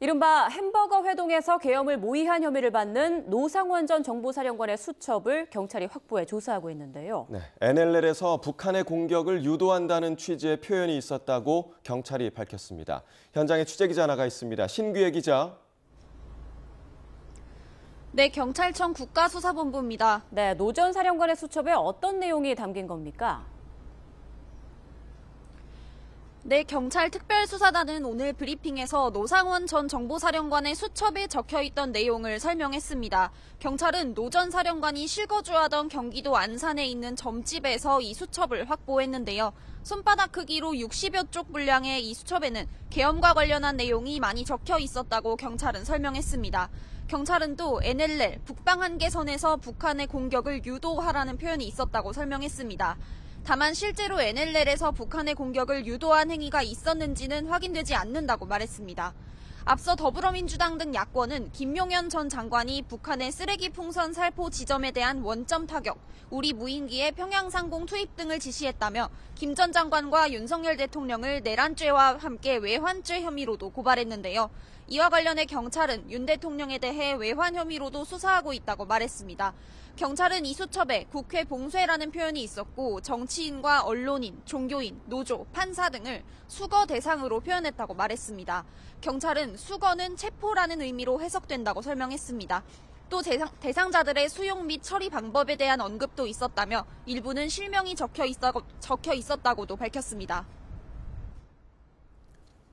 이른바 햄버거 회동에서 계엄을 모의한 혐의를 받는 노상원 전 정보사령관의 수첩을 경찰이 확보해 조사하고 있는데요. 네, NLL에서 북한의 공격을 유도한다는 취지의 표현이 있었다고 경찰이 밝혔습니다. 현장에 취재기자 나가 있습니다. 신규혜 기자. 네, 경찰청 국가수사본부입니다. 네, 노 전 사령관의 수첩에 어떤 내용이 담긴 겁니까? 네, 경찰 특별수사단은 오늘 브리핑에서 노상원 전 정보사령관의 수첩에 적혀있던 내용을 설명했습니다. 경찰은 노 전 사령관이 실거주하던 경기도 안산에 있는 점집에서 이 수첩을 확보했는데요. 손바닥 크기로 60여 쪽 분량의 이 수첩에는 계엄과 관련한 내용이 많이 적혀 있었다고 경찰은 설명했습니다. 경찰은 또 NLL, 북방 한계선에서 북한의 공격을 유도하라는 표현이 있었다고 설명했습니다. 다만 실제로 NLL에서 북한의 공격을 유도한 행위가 있었는지는 확인되지 않는다고 말했습니다. 앞서 더불어민주당 등 야권은 김용현 전 장관이 북한의 쓰레기 풍선 살포 지점에 대한 원점 타격, 우리 무인기의 평양상공 투입 등을 지시했다며 김 전 장관과 윤석열 대통령을 내란죄와 함께 외환죄 혐의로도 고발했는데요. 이와 관련해 경찰은 윤 대통령에 대해 외환 혐의로도 수사하고 있다고 말했습니다. 경찰은 이 수첩에 국회 봉쇄라는 표현이 있었고 정치인과 언론인, 종교인, 노조, 판사 등을 수거 대상으로 표현했다고 말했습니다. 경찰은 수거는 체포라는 의미로 해석된다고 설명했습니다. 또 대상자들의 수용 및 처리 방법에 대한 언급도 있었다며 일부는 실명이 적혀 있었다고도 밝혔습니다.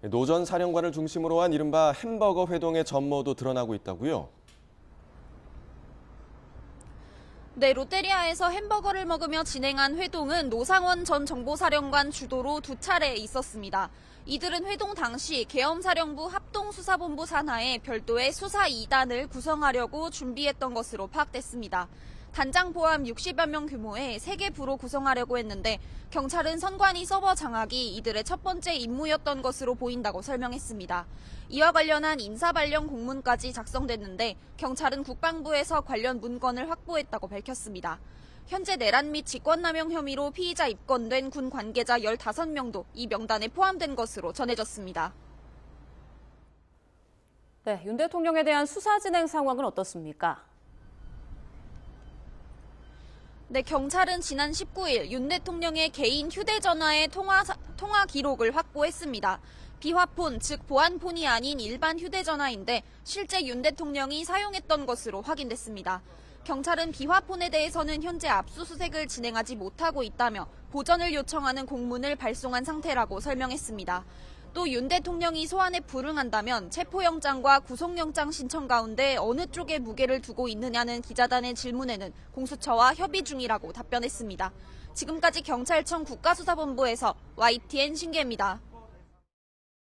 노 전 사령관을 중심으로 한 이른바 햄버거 회동의 전모도 드러나고 있다고요? 네, 롯데리아에서 햄버거를 먹으며 진행한 회동은 노상원 전 정보사령관 주도로 두 차례 있었습니다. 이들은 회동 당시 계엄사령부 합동수사본부 산하에 별도의 수사 2단을 구성하려고 준비했던 것으로 파악됐습니다. 단장 포함 60여 명 규모의 3개 부로 구성하려고 했는데 경찰은 선관위 서버 장악이 이들의 첫 번째 임무였던 것으로 보인다고 설명했습니다. 이와 관련한 인사발령 공문까지 작성됐는데 경찰은 국방부에서 관련 문건을 확보했다고 밝혔습니다. 현재 내란 및 직권남용 혐의로 피의자 입건된 군 관계자 15명도 이 명단에 포함된 것으로 전해졌습니다. 네, 윤 대통령에 대한 수사 진행 상황은 어떻습니까? 네, 경찰은 지난 19일 윤 대통령의 개인 휴대전화의 통화 기록을 확보했습니다. 비화폰, 즉 보안폰이 아닌 일반 휴대전화인데 실제 윤 대통령이 사용했던 것으로 확인됐습니다. 경찰은 비화폰에 대해서는 현재 압수수색을 진행하지 못하고 있다며 보전을 요청하는 공문을 발송한 상태라고 설명했습니다. 또 윤 대통령이 소환에 불응한다면 체포영장과 구속영장 신청 가운데 어느 쪽에 무게를 두고 있느냐는 기자단의 질문에는 공수처와 협의 중이라고 답변했습니다. 지금까지 경찰청 국가수사본부에서 YTN 신기혜입니다.